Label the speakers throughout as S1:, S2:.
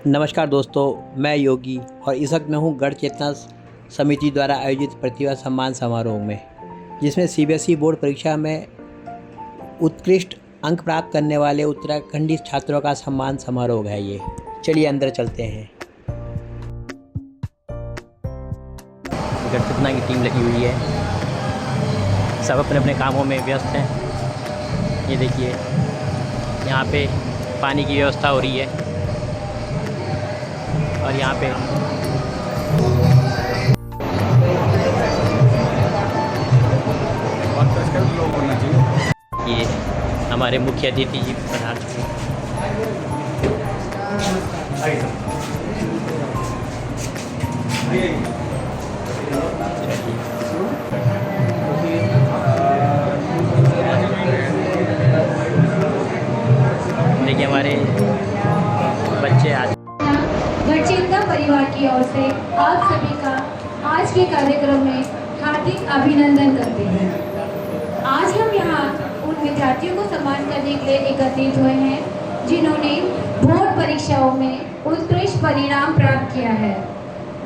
S1: नमस्कार दोस्तों, मैं योगी और इस वक्त मैं हूँ गढ़ चेतना समिति द्वारा आयोजित प्रतिभा सम्मान समारोह में, जिसमें सीबीएसई बोर्ड परीक्षा में उत्कृष्ट अंक प्राप्त करने वाले उत्तराखंडी छात्रों का सम्मान समारोह है। ये चलिए अंदर चलते हैं। गढ़ चेतना की टीम लगी हुई है, सब अपने अपने कामों में व्यस्त हैं। ये देखिए, यहाँ पे पानी की व्यवस्था हो रही है और यहाँ पे ये हमारे मुख्य अतिथि जी पधार चुके हैं। देखिए हमारे बच्चे आज
S2: गढ़ चेतना परिवार की ओर से आप सभी का आज के कार्यक्रम में हार्दिक अभिनंदन करते हैं। आज हम यहाँ उन विद्यार्थियों को सम्मान करने के लिए एकत्रित हुए हैं जिन्होंने बोर्ड परीक्षाओं में उत्कृष्ट परिणाम प्राप्त किया है।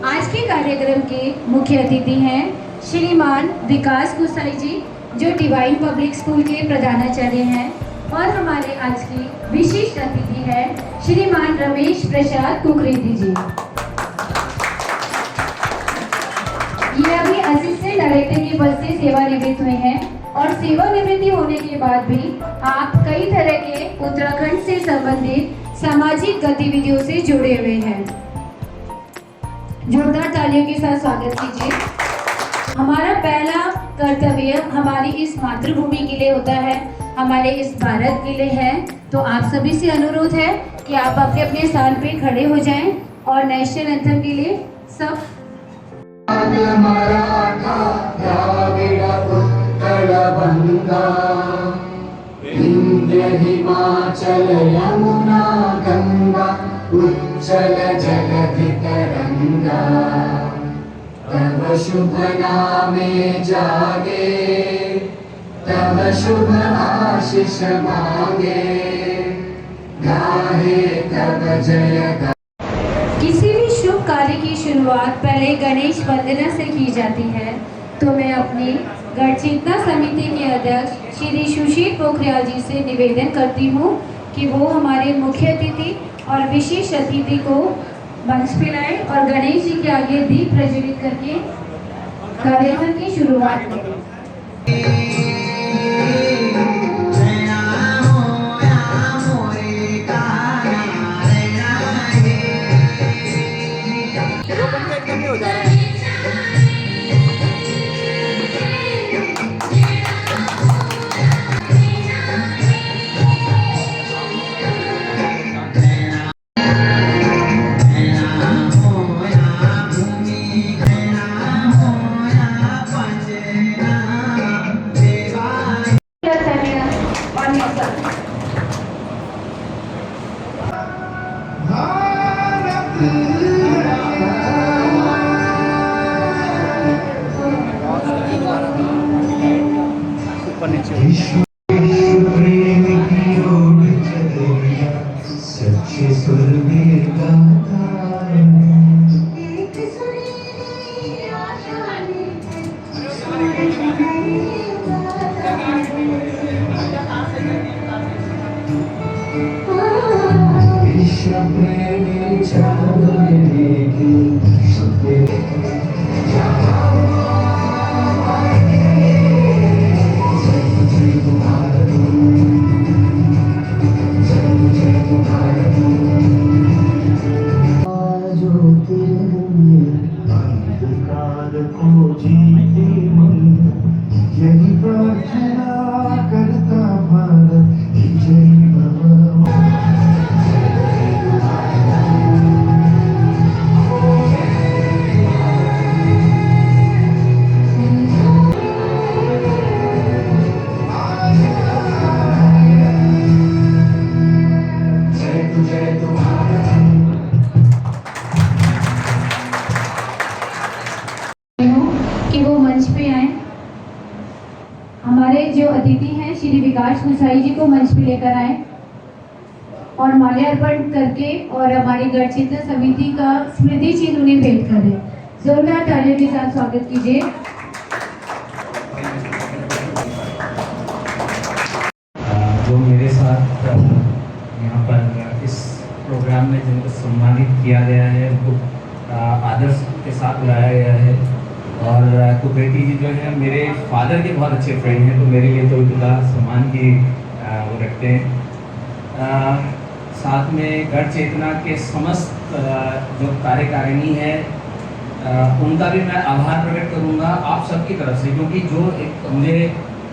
S2: आज के कार्यक्रम के मुख्य अतिथि हैं श्रीमान विकास गुसाई जी, जो डिवाइन पब्लिक स्कूल के प्रधानाचार्य हैं, और हमारे आज की विशिष्ट अतिथि है श्रीमान रमेश प्रसाद कुकरेती जी। ये अभी असिस्टेंट डायरेक्टर के पद से सेवानिवृत्त हुए हैं और सेवानिवृत्ति होने के बाद भी आप कई तरह के उत्तराखंड से संबंधित सामाजिक गतिविधियों से जुड़े हुए हैं। जोरदार तालियों के साथ स्वागत कीजिए। हमारा पहला कर्तव्य हमारी इस मातृभूमि के लिए होता है, हमारे इस भारत के लिए है। तो आप सभी से अनुरोध है कि आप अपने अपने स्थान पे खड़े हो जाएं और नेशनल एंथम के लिए सब
S3: हिमाचल यमुना गंगा उज्जल जलधि तरंगा तब शुभ नामे जागे तब शुभ आशीष मांगे गाहे तब जय।
S2: किसी भी शुभ कार्य की शुरुआत पहले गणेश वंदना से की जाती है। तो मैं अपनी गढ़ चेतना समिति के अध्यक्ष श्री सुशील पोखरियाल जी से निवेदन करती हूँ कि वो हमारे मुख्य अतिथि और विशेष अतिथि को मंच पे लाए और गणेश जी के आगे दीप प्रज्वलित करके कार्यक्रम की शुरुआत करें। हमारे जो अतिथि हैं श्री विकास गुसाई जी को मंच पे लेकर आए। और माल्यार्पण करके और हमारी गढ़ चेतना समिति का स्मृति चिन्ह उन्हें भेंट करें। जोरदार तालियों के साथ स्वागत कीजिए।
S4: जो मेरे साथ यहाँ पर इस प्रोग्राम में जिनको सम्मानित किया गया है उनको आदर्श के साथ बुलाया गया है। और तो बेटी जी जो है मेरे फादर के बहुत अच्छे फ्रेंड हैं, तो मेरे लिए तो इनका सम्मान की वो रखते हैं। साथ में गढ़ चेतना के समस्त जो कार्यकारिणी है उनका भी मैं आभार प्रकट करूँगा आप सबकी तरफ से, क्योंकि मुझे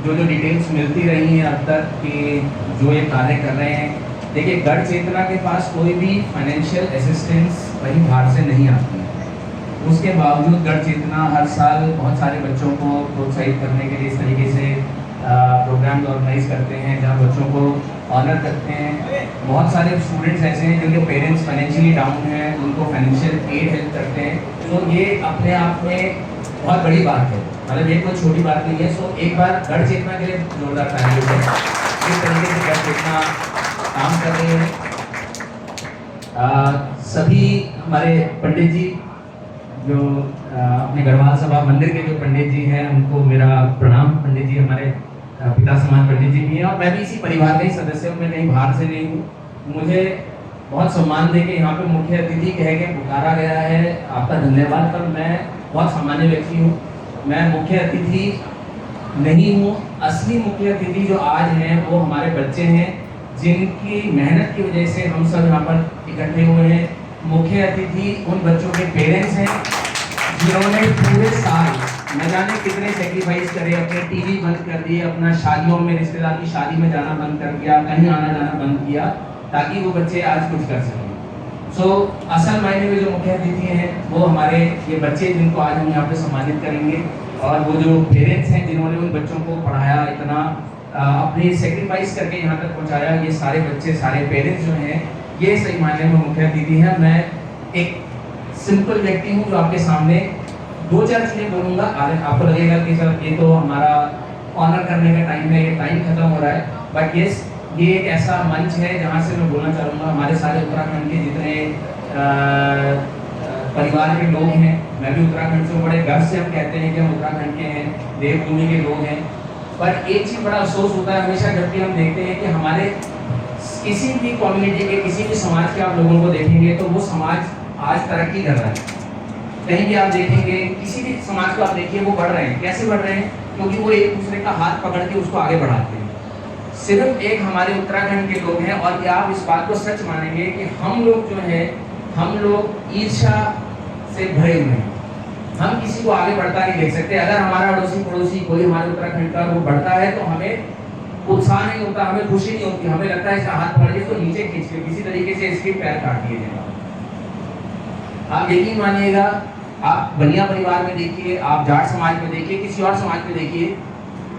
S4: जो डिटेल्स मिलती रही हैं अब तक कि जो ये कार्य कर रहे हैं, देखिए गढ़ चेतना के पास कोई भी फाइनेंशियल असिस्टेंस कहीं बाहर से नहीं आती है। उसके बावजूद गढ़ चेतना हर साल बहुत सारे बच्चों को प्रोत्साहित करने के लिए इस तरीके से प्रोग्राम ऑर्गेनाइज करते हैं जहाँ बच्चों को ऑनर करते हैं। बहुत सारे स्टूडेंट्स ऐसे हैं जिनके पेरेंट्स फाइनेंशियली डाउन हैं, उनको फाइनेंशियल एड हेल्प करते हैं। तो ये अपने आप में बहुत बड़ी बात है, मतलब ये कोई छोटी बात नहीं है। सो एक बार गढ़ चेतना के लिए जोरदार तालियां है। इस तरीके से गढ़ चेतना काम कर रही है। सभी हमारे पंडित जी जो अपने गढ़वाल सभा मंदिर के जो पंडित जी हैं उनको मेरा प्रणाम। पंडित जी हमारे पिता समान पंडित जी भी हैं और मैं भी इसी परिवार का ही सदस्य हूँ, मैं कहीं बाहर से नहीं हूँ। मुझे बहुत सम्मान दे के यहाँ पे मुख्य अतिथि कह के पुकारा गया है, आपका धन्यवाद। पर मैं बहुत सामान्य व्यक्ति हूँ, मैं मुख्य अतिथि नहीं हूँ। असली मुख्य अतिथि जो आज हैं वो हमारे बच्चे हैं, जिनकी मेहनत की वजह से हम सब यहाँ पर इकट्ठे हुए हैं। मुख्य अतिथि उन बच्चों के पेरेंट्स हैं जिन्होंने पूरे साल न जाने कितने सेक्रीफाइस करे, अपने टीवी बंद कर दिए, अपना शादियों में रिश्तेदार की शादी में जाना बंद कर दिया, कहीं आना जाना बंद किया ताकि वो बच्चे आज कुछ कर सकें। सो असल मायने में जो मुख्य अतिथि हैं वो हमारे ये बच्चे जिनको आज हम यहाँ पे सम्मानित करेंगे, और वो जो पेरेंट्स हैं जिन्होंने उन बच्चों को पढ़ाया, इतना अपने सेक्रीफाइस करके यहाँ तक पहुँचाया, ये सारे बच्चे सारे पेरेंट्स जो हैं ये सही मायने में मुख्य अतिथि हैं। मैं एक सिंपल व्यक्ति हूँ जो आपके सामने दो चार चीज़ें बोलूँगा, आपको लगेगा कि सर ये तो हमारा ऑनर करने का टाइम है, ये टाइम खत्म हो रहा है, बट यस ये एक ऐसा मंच है जहाँ से मैं बोलना चाहूँगा हमारे सारे उत्तराखंड के जितने परिवार के लोग हैं, मैं भी उत्तराखंड से, बड़े गर्व से हम कहते हैं कि हम उत्तराखंड के हैं, देवभूमि के लोग हैं। पर एक चीज़ बड़ा अफसोस होता है हमेशा जब भी हम देखते हैं कि हमारे किसी भी कम्युनिटी के किसी भी समाज के आप लोगों को देखेंगे तो वो समाज आज तरक्की कर रहा है। कहीं भी आप देखेंगे किसी भी समाज को आप देखिए वो बढ़ रहे हैं। कैसे बढ़ रहे हैं? क्योंकि वो एक दूसरे का हाथ पकड़ के उसको आगे बढ़ाते हैं। सिर्फ एक हमारे उत्तराखंड के लोग हैं, और क्या आप इस बात को सच मानेंगे कि हम लोग जो है हम लोग ईर्ष्या से भरे हुए हैं। हम किसी को आगे बढ़ता नहीं देख सकते। अगर हमारा अड़ोसी पड़ोसी कोई हमारे उत्तराखंड का वो बढ़ता है तो हमें उत्साह नहीं होता, हमें खुशी नहीं होती, हमें लगता है इसका हाथ पकड़ के तो नीचे खींच के किसी तरीके से इसके पैर काट दिए जाएगा। आप यकीन मानिएगा, आप बनिया परिवार में देखिए, आप जाट समाज में देखिए, किसी और समाज में देखिए,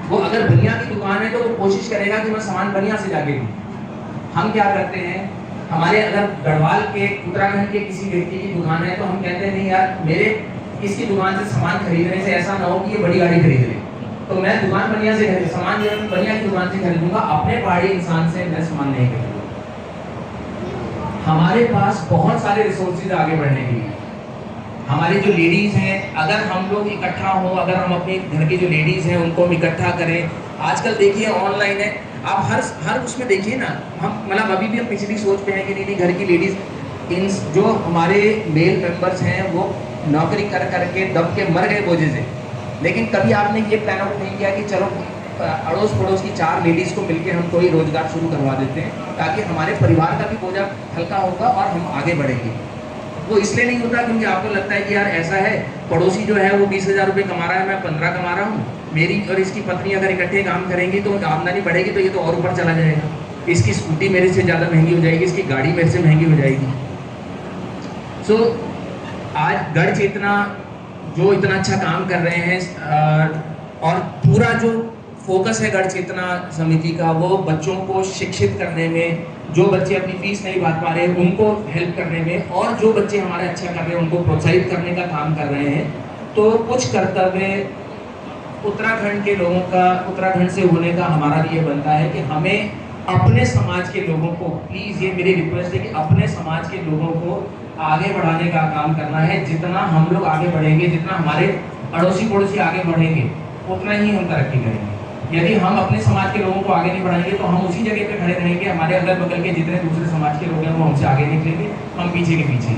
S4: वो अगर बनिया की दुकान है तो वो कोशिश करेगा कि मैं सामान बनिया से जाके लूं। हम क्या करते हैं, हमारे अगर गढ़वाल के उत्तराखंड के किसी व्यक्ति की दुकान है तो हम कहते हैं नहीं यार, मेरे इसकी दुकान से सामान खरीदने से ऐसा ना हो कि ये बड़ी गाड़ी खरीद ले, तो मैं दुकान बनिया से खरीद, सामान जो है बनिया की दुकान से खरीदूंगा, अपने पहाड़ी इंसान से मैं सामान नहीं खरीदूंगा। हमारे पास बहुत सारे रिसोर्सेज आगे बढ़ने के लिए। हमारी जो लेडीज़ हैं, अगर हम लोग इकट्ठा हो, अगर हम अपने घर की जो लेडीज़ हैं उनको हम इकट्ठा करें। आजकल देखिए ऑनलाइन है, आप हर उसमें देखिए ना, हम मतलब अभी भी हम पिछली सोच पे हैं कि नहीं घर की लेडीज़ इन जो हमारे मेल मेंबर्स हैं वो नौकरी कर करके दब के मर गए बोझे से। लेकिन कभी आपने ये प्लान आउट नहीं किया कि चलो अड़ोस पड़ोस की 4 लेडीज़ को मिलकर हम कोई रोजगार शुरू करवा देते हैं ताकि हमारे परिवार का भी बोझा हल्का होगा और हम आगे बढ़ेंगे। वो इसलिए नहीं होता क्योंकि आपको लगता है कि यार ऐसा है, पड़ोसी जो है वो 20,000 रुपये कमा रहा है, मैं 15 कमा रहा हूँ, मेरी और इसकी पत्नी अगर इकट्ठे काम करेंगी तो आमदनी बढ़ेगी, तो ये तो और ऊपर चला जाएगा, इसकी स्कूटी मेरे से ज़्यादा महंगी हो जाएगी, इसकी गाड़ी मेरे से महंगी हो जाएगी। सो आज गढ़ चेतना जो इतना अच्छा काम कर रहे हैं और पूरा जो फोकस है गढ़ चेतना समिति का वो बच्चों को शिक्षित करने में, जो बच्चे अपनी फीस नहीं भर पा रहे उनको हेल्प करने में, और जो बच्चे हमारे अच्छा कर रहे हैं उनको प्रोत्साहित करने का काम कर रहे हैं। तो कुछ कर्तव्य उत्तराखंड के लोगों का, उत्तराखंड से होने का हमारा भी ये बनता है कि हमें अपने समाज के लोगों को, प्लीज़ ये मेरी रिक्वेस्ट है कि अपने समाज के लोगों को आगे बढ़ाने का काम करना है। जितना हम लोग आगे बढ़ेंगे, जितना हमारे अड़ोसी पड़ोसी आगे बढ़ेंगे, उतना ही हम तरक्की करेंगे। यदि हम अपने समाज के लोगों को आगे नहीं बढ़ाएंगे तो हम उसी जगह पे खड़े रहेंगे, हमारे अगल बगल के जितने दूसरे समाज के लोग हैं वो हमसे आगे निकलेंगे, हम पीछे के पीछे।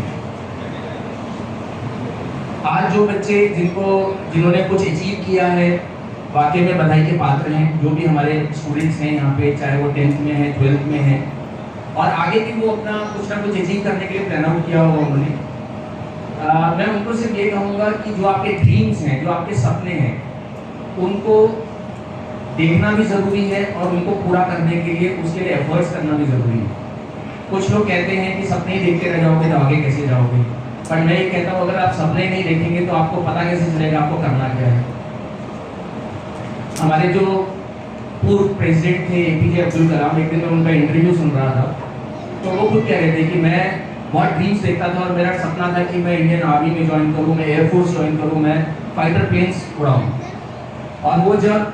S4: आज जो बच्चे जिन्होंने कुछ अचीव किया है, वाकई में बधाई के पात्र हैं। जो भी हमारे स्टूडेंट्स हैं यहाँ पे, चाहे वो 10th में है, 12th में है, और आगे भी वो अपना कुछ ना कुछ अचीव करने के लिए प्लान आउट किया होगा उन्होंने। मैं उनको सिर्फ ये कहूँगा कि जो आपके ड्रीम्स हैं, जो आपके सपने हैं, उनको देखना भी ज़रूरी है और उनको पूरा करने के लिए उसके लिए एफर्ट्स करना भी ज़रूरी है। कुछ लोग कहते हैं कि सपने ही देखते रह जाओगे तो आगे कैसे जाओगे, पर मैं ये कहता हूँ अगर आप सपने नहीं देखेंगे तो आपको पता कैसे चलेगा आपको करना क्या है। हमारे जो पूर्व प्रेसिडेंट थे APJ अब्दुल कलाम, एक दिन मैं उनका इंटरव्यू सुन रहा था, तो वो खुद कह रहे थे कि मैं बहुत ड्रीम्स देखता था और मेरा सपना था कि मैं इंडियन आर्मी में ज्वाइन करूँ, मैं एयरफोर्स ज्वाइन करूँ, मैं फाइटर प्लेन्स उड़ाऊँ। और वो जब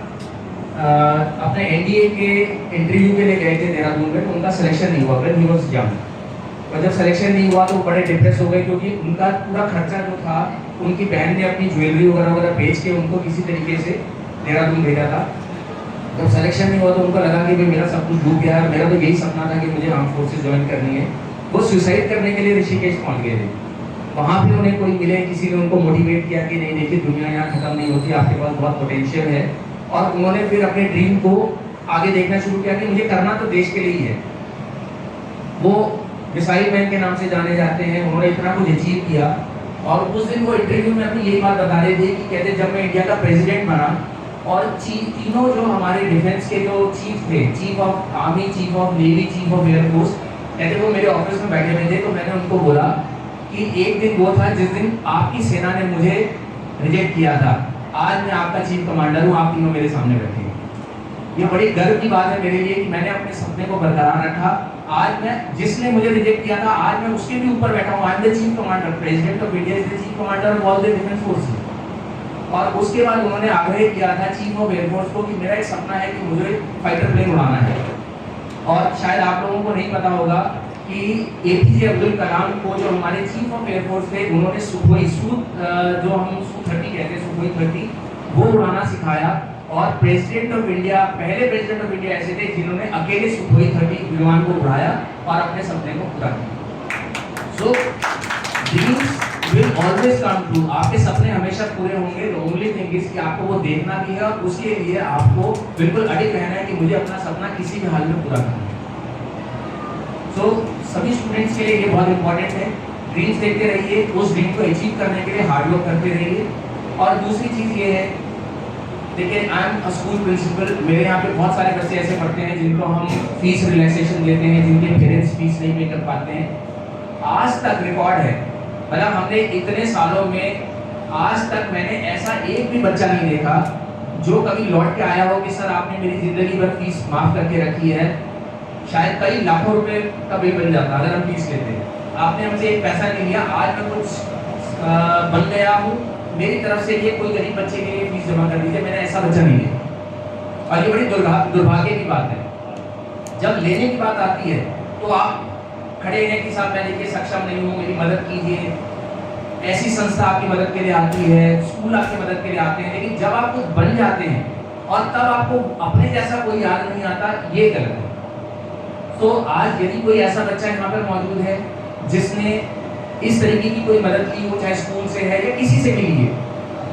S4: अपने NDA के इंटरव्यू के लिए गए थे देहरादून में, तो उनका सिलेक्शन नहीं हुआ, ही वॉज यंग। और जब सिलेक्शन नहीं हुआ तो वो बड़े डिप्रेस हो गए, क्योंकि उनका पूरा खर्चा जो था, उनकी बहन ने अपनी ज्वेलरी वगैरह वगैरह बेच के उनको किसी तरीके से देहरादून भेजा था। जब सिलेक्शन नहीं हुआ तो उनको लगा कि भाई मेरा सब कुछ डूब गया है, मेरा तो यही सपना था कि मुझे आर्म फोर्सेस ज्वाइन करनी है। वो सुसाइड करने के लिए ऋषिकेश पहुंच गए थे। वहाँ पे उन्हें कोई मिले, किसी ने उनको मोटिवेट किया कि नहीं देखिए, दुनिया यहाँ खत्म नहीं होती, आपके पास बहुत पोटेंशियल है। और उन्होंने फिर अपने ड्रीम को आगे देखना शुरू किया कि मुझे करना तो देश के लिए ही है। वो मिसाइल मैन के नाम से जाने जाते हैं, उन्होंने इतना कुछ अचीव किया। और उस दिन वो इंटरव्यू में अपनी यही बात बता रहे थे कि कहते जब मैं इंडिया का प्रेसिडेंट बना और तीनों जो हमारे डिफेंस के जो चीफ थे, chief of army, chief of navy, chief of air force, कहते वो मेरे ऑफिस में बैठे हुए थे। तो मैंने उनको बोला कि एक दिन वो था जिस दिन आपकी सेना ने मुझे रिजेक्ट किया था, आज मैं आपका चीफ कमांडर हूँ, आप तीनों मेरे सामने बैठे हैं। ये बड़ी गर्व की बात है मेरे लिए कि मैंने अपने सपने को बरकरार रखा। आज मैं, जिसने मुझे रिजेक्ट किया था, आज मैं उसके भी ऊपर बैठा हूँ। I am the chief commander, president of India is the chief commander of all the defence forces. और उसके बाद उन्होंने आग्रह किया था चीफ ऑफ एयरफोर्स को कि मेरा एक सपना है कि मुझे फाइटर प्लेन उड़ाना है। और शायद आप लोगों को नहीं पता होगा कि APJ अब्दुल कलाम को, जो हमारे चीफ ऑफ एयरफोर्स थे, उन्होंने सुखोई जो हम Su-30 कहते हैं, सुखोई 30, वो उड़ाना सिखाया। और प्रेसिडेंट ऑफ इंडिया, पहले प्रेसिडेंट ऑफ इंडिया ऐसे थे जिन्होंने अकेले सुखोई 30 विमान को उड़ाया और अपने सपने को पूरा किया। So dreams will always come true. आपके सपने हमेशा पूरे होंगे। द ओनली थिंग इज कि आपको वो देखना भी है और उसके लिए आपको बिल्कुल अडिग रहना है कि मुझे अपना सपना किसी भी हाल में पूरा करना है। सो सभी स्टूडेंट्स के लिए ये बहुत इंपॉर्टेंट है। ड्रीम्स देखते रहिए, उस ड्रीम को अचीव करने के लिए हार्ड वर्क करते रहिए। और दूसरी चीज़ ये है, देखिए I am a school principal, मेरे यहाँ पे बहुत सारे बच्चे ऐसे पढ़ते हैं जिनको हम फीस रिलैक्सेशन देते हैं, जिनके पेरेंट्स फीस नहीं पे कर पाते हैं। आज तक रिकॉर्ड है, मतलब हमने इतने सालों में आज तक मैंने ऐसा एक भी बच्चा नहीं देखा जो कभी लौट के आया हो कि सर आपने मेरी ज़िंदगी भर फीस माफ़ करके रखी है। शायद कई लाखों रुपए का बिल बन जाता अगर हम फीस लेते। आपने हमसे एक पैसा नहीं लिया, आज मैं कुछ बन गया हूँ, मेरी तरफ से ये कोई गरीब बच्चे के लिए फीस जमा कर दीजिए, मैंने ऐसा बच्चा नहीं लिया। और ये बड़ी दुर्भाग्य की बात है। जब लेने की बात आती है तो आप खड़े हैं कि साहब मैं देखिए सक्षम नहीं हूँ, मेरी मदद कीजिए। ऐसी संस्था आपकी मदद के लिए आती है, स्कूल आपकी मदद के लिए आते हैं, लेकिन जब आप कुछ बन जाते हैं और तब आपको अपने जैसा कोई याद नहीं आता, ये गलत है। तो आज यदि कोई ऐसा बच्चा यहाँ पर मौजूद है जिसने इस तरीके की कोई मदद की हो, चाहे स्कूल से है या किसी से भी ली है,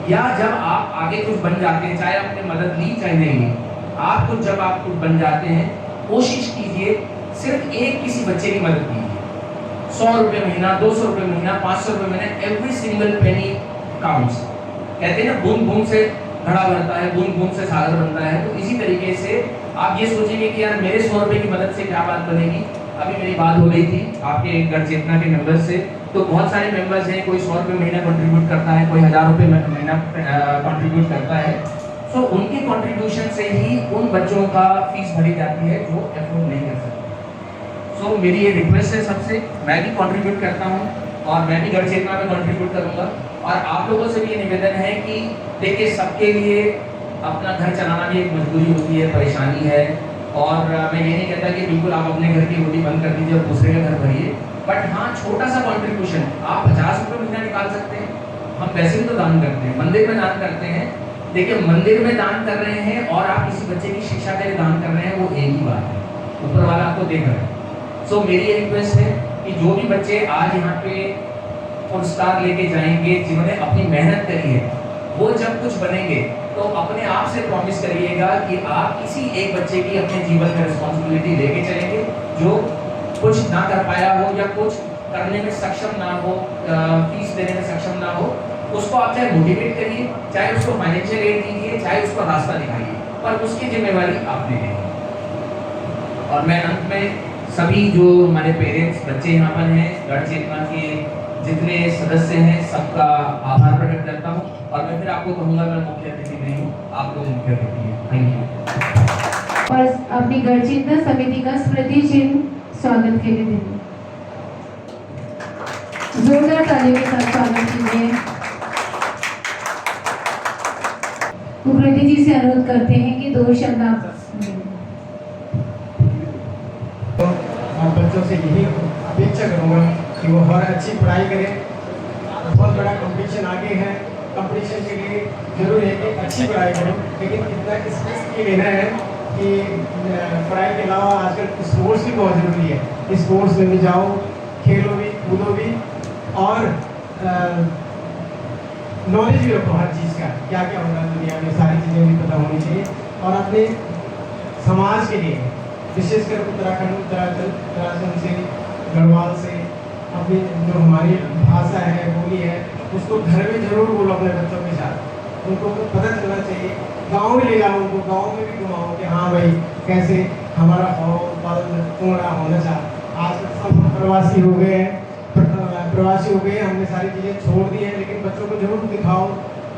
S4: या जब आप आगे कुछ बन जाते हैं, चाहे आपने मदद ली चाहे नहीं ली, आप कुछ जब आप कुछ बन जाते हैं, कोशिश कीजिए सिर्फ एक किसी बच्चे की मदद कीजिए। 100 रुपये महीना, 200 रुपये महीना, 500 रुपये महीना, एवरी सिंगल पेनी काउंट्स। कहते हैं ना, बूंद बूंद से घड़ा भरता है, बूंद बूंद से सागर बनता है। तो इसी तरीके से आप ये सोचेंगे कि यार मेरे 100 रुपये की मदद से क्या बात बनेगी। अभी मेरी बात हो रही थी आपके गढ़ चेतना के मेंबर्स से, तो बहुत सारे मेंबर्स हैं, कोई 100 रुपये महीना कंट्रीब्यूट करता है, कोई 1000 रुपये महीना कंट्रीब्यूट करता है। सो उनके कंट्रीब्यूशन से ही उन बच्चों का फीस भरी जाती है जो एफोर्ड नहीं कर सकते। सो मेरी ये रिक्वेस्ट है सबसे, मैं भी कंट्रीब्यूट करता हूँ और मैं भी गढ़ चेतना में कंट्रीब्यूट करूँगा। और आप लोगों से भी ये निवेदन है कि देखिए सबके लिए अपना घर चलाना भी एक मजबूरी होती है, परेशानी है, और मैं ये नहीं कहता कि बिल्कुल आप अपने घर की रोटी बंद कर दीजिए और दूसरे का घर भरिए, बट हाँ छोटा सा कॉन्ट्रीब्यूशन, आप 50 रुपये महीना निकाल सकते हैं। हम वैसे भी तो दान करते हैं, मंदिर में दान करते हैं। देखिए मंदिर में दान कर रहे हैं और आप किसी बच्चे की शिक्षा के लिए दान कर रहे हैं, वो एक ही बात है, ऊपर वाला आपको देख रहा है। सो मेरी ये रिक्वेस्ट है कि जो भी बच्चे आज यहाँ पे पुरस्कार लेके जाएंगे, जिन्होंने अपनी मेहनत करी है, वो जब कुछ बनेंगे तो अपने आप से प्रॉमिस करिएगा कि आप किसी एक बच्चे की अपने जीवन में रिस्पॉन्सिबिलिटी लेके चलेंगे, जो कुछ ना कर पाया हो या कुछ करने में सक्षम ना हो, फीस देने में सक्षम ना हो, उसको आप चाहे मोटिवेट करिए, चाहे उसको फाइनेंशियल एड दीजिए, चाहे उसको रास्ता दिखाइए, पर उसकी जिम्मेवारी आप ले लेंगे। और मैं अंत में सभी जो हमारे पेरेंट्स, बच्चे यहाँ पर हैं, गढ़ चेतना के जितने सदस्य हैं, सबका आभार प्रकट करता हूँ। और मैं फिर आपको कहूँगा, मैं मुख्य अतिथि नहीं हूँ, आप लोग मुख्य अतिथि हैं। Thank you.
S2: और अपनी गढ़ चेतना समिति का स्मृति चिन्ह स्वागत के लिए देंगे। जोरदार तालियों के साथ स्वागत कीजिए। कुलपति जी से अनुरोध करते हैं कि 2 शब्द आप
S5: बच्चों से यही अपेक्षा करूँगा कि वो हर अच्छी पढ़ाई करें। बहुत बड़ा कंपटीशन आगे है, कंपटीशन के लिए जरूर है कि अच्छी पढ़ाई करो, लेकिन इतना इसलिए लेना है कि पढ़ाई के अलावा आजकल स्पोर्ट्स भी बहुत ज़रूरी है। स्पोर्ट्स में भी जाओ, खेलो भी, कूदो भी, और नॉलेज भी रखो हर चीज़ का, क्या क्या हो रहा है दुनिया में, सारी चीज़ें भी पता होनी चाहिए। और अपने समाज के लिए, विशेषकर उत्तराखंड, उत्तराखंड से, गढ़वाल से, अपनी जो हमारी भाषा है, बोली है, उसको घर में जरूर बोलो अपने बच्चों के साथ। उनको पता चलना चाहिए, गांव में ले जाओ उनको, गांव में भी घुमाओ कि हाँ भाई कैसे हमारा पूर्णा होना चाहिए। आज सब प्रवासी हो गए हैं, हमने सारी चीज़ें छोड़ दी हैं, लेकिन बच्चों को जरूर दिखाओ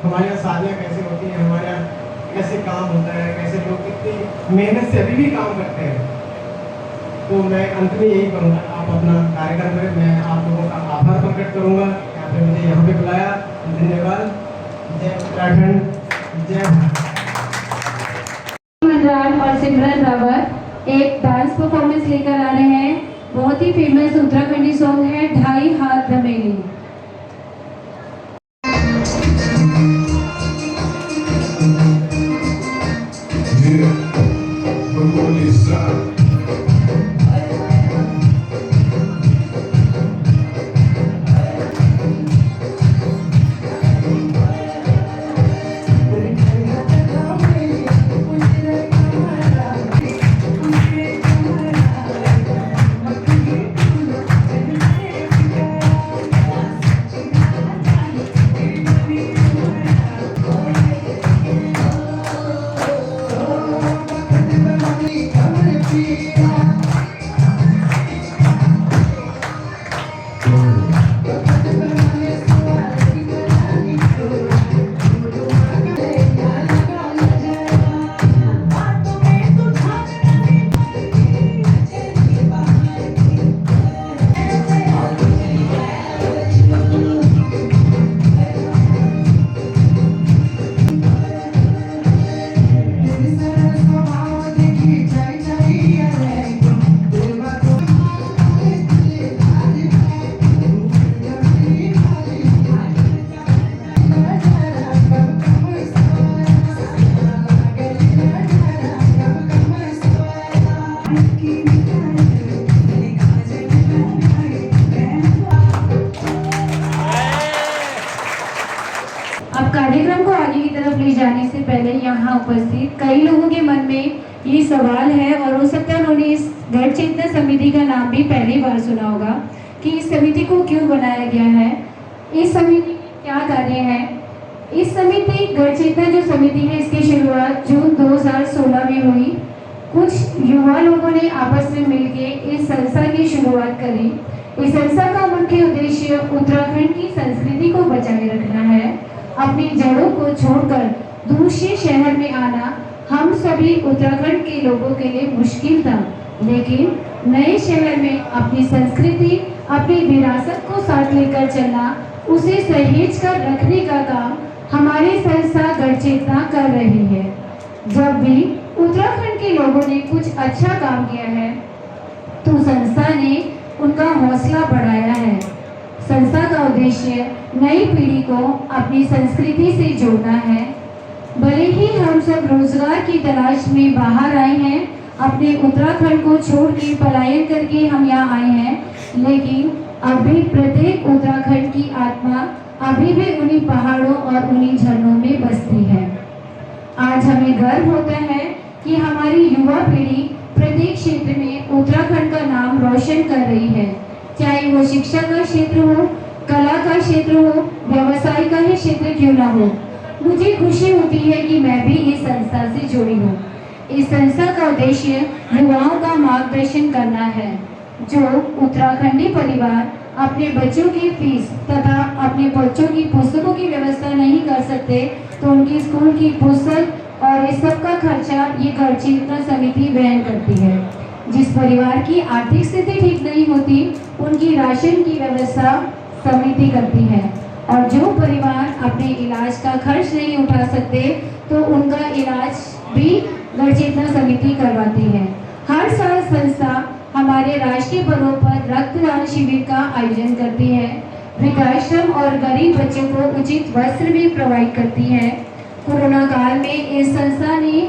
S5: हमारे यहाँ शादियाँ कैसे होती हैं, हमारे यहाँ कैसे काम होता है, कैसे लोग कितनी मेहनत से अभी भी काम करते हैं। तो मैं अंत में यही करूँगा, आप अपना कार्यक्रम करें। मैं आप लोगों का आभार प्रकट करूँगा कि आपने मुझे यहाँ पे बुलाया। धन्यवाद। जय उत्तराखंड, जय भारत।
S2: मनराज और सिमरन रावत एक डांस परफॉर्मेंस लेकर आ रहे हैं। बहुत ही फेमस उत्तराखंडी सॉन्ग है ढाई हाथ धमेली। कार्यक्रम को आगे की तरफ ले जाने से पहले यहाँ उपस्थित कई लोगों के मन में ये सवाल है, और हो सकता है उन्होंने इस गढ़ चेतना समिति का नाम भी पहली बार सुना होगा कि इस समिति को क्यों बनाया गया है, इस समिति के क्या कार्य हैं। इस समिति गढ़ चेतना जो समिति है, इसकी शुरुआत जून 2016 में हुई। कुछ युवा लोगों ने आपस में मिलकर इस संस्था की शुरुआत करी। इस संस्था का मुख्य उद्देश्य उत्तराखंड की संस्कृति को बचाए रखना है। अपनी जड़ों को छोड़कर दूसरे शहर में आना हम सभी उत्तराखंड के लोगों के लिए मुश्किल था, लेकिन नए शहर में अपनी संस्कृति, अपनी विरासत को साथ लेकर चलना, उसे सहेज कर रखने का काम हमारी संस्था गढ़ चेतना कर रही है। जब भी उत्तराखंड के लोगों ने कुछ अच्छा काम किया है तो संस्था ने उनका हौसला बढ़ाया है। संस्था का उद्देश्य नई पीढ़ी को अपनी संस्कृति से जोड़ना है। भले ही हम सब रोजगार की तलाश में बाहर आए हैं, अपने उत्तराखंड को छोड़ के पलायन करके हम यहाँ आए हैं, लेकिन अभी प्रत्येक उत्तराखंड की आत्मा अभी भी उन्हीं पहाड़ों और उन्हीं झरनों में बसती है। आज हमें गर्व होता है कि हमारी युवा पीढ़ी प्रत्येक क्षेत्र में उत्तराखंड का नाम रोशन कर रही है, चाहे वो शिक्षा का क्षेत्र हो, कला का क्षेत्र हो, व्यवसाय का ही क्षेत्र क्यों ना हो। मुझे खुशी होती है कि मैं भी इस संस्था से जुड़ी हूँ। इस संस्था का उद्देश्य युवाओं का मार्गदर्शन करना है। जो उत्तराखंडी परिवार अपने बच्चों की फीस तथा अपने बच्चों की पुस्तकों की व्यवस्था नहीं कर सकते तो उनकी स्कूल की पुस्तक और इस सब का खर्चा ये घर चेतना समिति वहन करती है। जिस परिवार की आर्थिक स्थिति ठीक नहीं होती उनकी राशन की व्यवस्था समिति करती है, और जो परिवार अपने इलाज का खर्च नहीं उठा सकते तो उनका इलाज भी घर चेतना समिति करवाती है। हर साल संस्था हमारे राष्ट्रीय पर्वों पर रक्तदान शिविर का आयोजन करती है, वृद्धाश्रम और गरीब बच्चों को उचित वस्त्र भी प्रोवाइड करती है। कोरोना काल में इस संस्था ने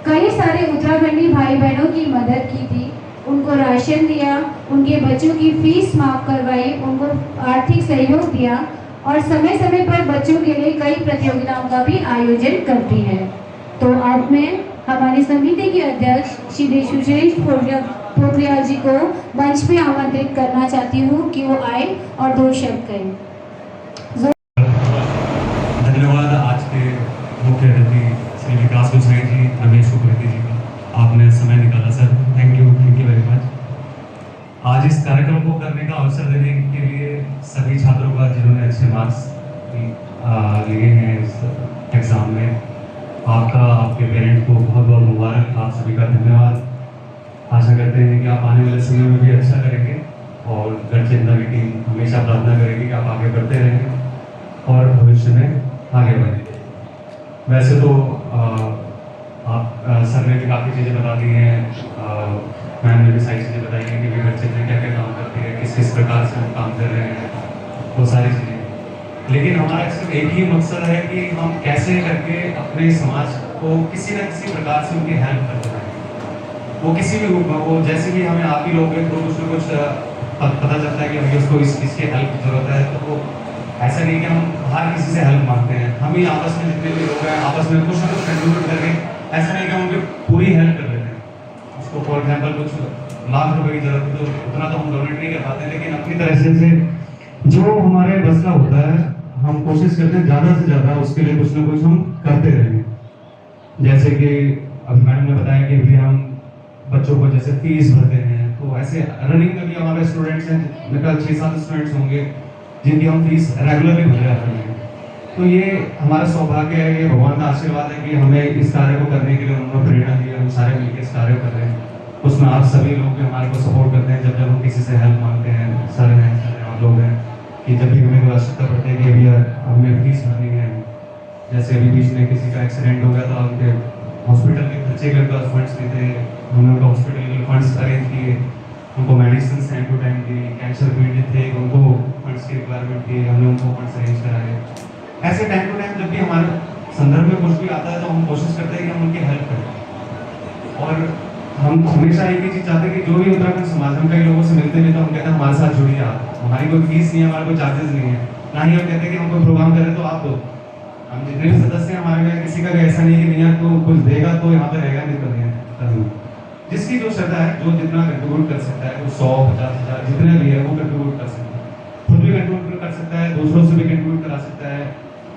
S2: कई सारे उत्तराखंडी भाई बहनों की मदद की थी, उनको राशन दिया, उनके बच्चों की फीस माफ करवाई, उनको आर्थिक सहयोग दिया और समय समय पर बच्चों के लिए कई प्रतियोगिताओं का भी आयोजन करती है। तो अब मैं हमारी समिति के अध्यक्ष श्री सुरेश पोखरियाल जी को मंच पे आमंत्रित करना चाहती हूँ कि वो आए और 2 शब्द कहें।
S6: धन्यवाद आज के मुख्य अतिथि श्री विकास गुजरे जी, रमेश कुकरेती जी का, आपने समय निकाला sir, thank you very much. आज इस कार्यक्रम को करने का अवसर देने के लिए सभी छात्रों का जिन्होंने अच्छे मार्क्स लिए हैं इस एग्ज़ाम में, आपका, आपके पेरेंट को बहुत बहुत मुबारक, आप सभी का धन्यवाद। आशा करते हैं कि आप आने वाले समय में भी अच्छा करेंगे और घर चेतना की टीम हमेशा प्रार्थना करेगी कि आप आगे बढ़ते रहेंगे और भविष्य में आगे बढ़ेंगे। वैसे तो आप सर ने भी काफ़ी चीज़ें बता दी हैं, मैम ने भी सारी चीज़ें बताई हैं कि भी घर चेतना क्या क्या काम करती है, किस किस प्रकार से हम काम कर रहे हैं, वो सारी चीज़ें। लेकिन हमारा सिर्फ एक ही मकसद है कि हम कैसे करके अपने समाज को किसी न किसी प्रकार से उनकी हेल्प करते रहें, वो किसी भी रूप में, वो जैसे भी हमें आप ही लोग तो कुछ न कुछ पता चलता है कि हमें उसको इसकी हेल्प की ज़रूरत है, तो वो ऐसा नहीं कि हम हर किसी से हेल्प मांगते हैं, हम ही आपस में जितने भी लोग हैं आपस में कुछ ना कुछ कंट्रीब्यूट करके, ऐसा नहीं कि हम उनकी पूरी हेल्प कर देते हैं। उसको फॉर एग्जाम्पल कुछ लाख रुपए की जरूरत है तो उतना तो हम डोनेट नहीं कर पाते, लेकिन अपनी तरह से जो हमारे बस का होता है हम कोशिश करते हैं ज़्यादा से ज़्यादा उसके लिए कुछ ना कुछ हम करते रहें। जैसे कि अभी मैडम ने बताया कि भी हम बच्चों को जैसे फीस भरते हैं, तो ऐसे रनिंग में भी हमारे स्टूडेंट्स हैं, मेरे ख्याल 6-7 स्टूडेंट्स होंगे जिनकी हम फीस रेगुलरली भर जाते हैं। तो ये हमारा सौभाग्य है, ये भगवान का आशीर्वाद है कि हमें इस कार्य को करने के लिए उन्होंने प्रेरणा दी है, हम सारे मिलकर इस कार्य को कर रहे हैं। उसमें आप सभी लोग भी हमारे को सपोर्ट करते हैं जब हम किसी से हेल्प मांगते हैं, सारे आप लोग हैं कि जब भी हमें कोई आवश्यकता पड़ती है कि अभी हमें फीस भरनी है, जैसे अभी बीच में किसी का एक्सीडेंट हो गया तो उनके हॉस्पिटल के खर्चे के फंड्स नहीं थे, हमने उनका हॉस्पिटल के फंड्स अरेंज किए, उनको मेडिसिन टाइम टू टाइम दी, कैंसर पीड़ित थे उनको फंड्स की रिक्वायरमेंट थी, हमने उनको फंड्स अरेंज कराए। ऐसे टाइम टू टाइम जब भी हमारे संदर्भ में कुछ भी आता है तो हम कोशिश करते हैं कि हम उनकी हेल्प करें। और हम हमेशा एक ही चीज़ चाहते हैं कि जो भी उत्तराखंड समाज में कई लोगों से मिलते हैं तो हम कहते हैं हमारे साथ जुड़िए आप, हमारी कोई फीस नहीं है, हमारे कोई चार्जेस नहीं है, ना ही हम कहते हैं कि हम कोई प्रोग्राम करें तो आप दो। हम जितने भी सदस्य हैं हमारे में किसी का भी ऐसा नहीं है कि भैया तो कुछ देगा तो यहाँ पे रहेगा, नहीं करेंगे। जिसकी जो श्रद्धा है, जो जितना कंट्रीब्यूट कर सकता है, वो 100-50,000 जितने भी है वो कंट्रीब्यूट कर सकता है, खुद भी कंट्रीब्यूट कर सकता है, दूसरों से भी कंट्रीब्यूट करा सकता है।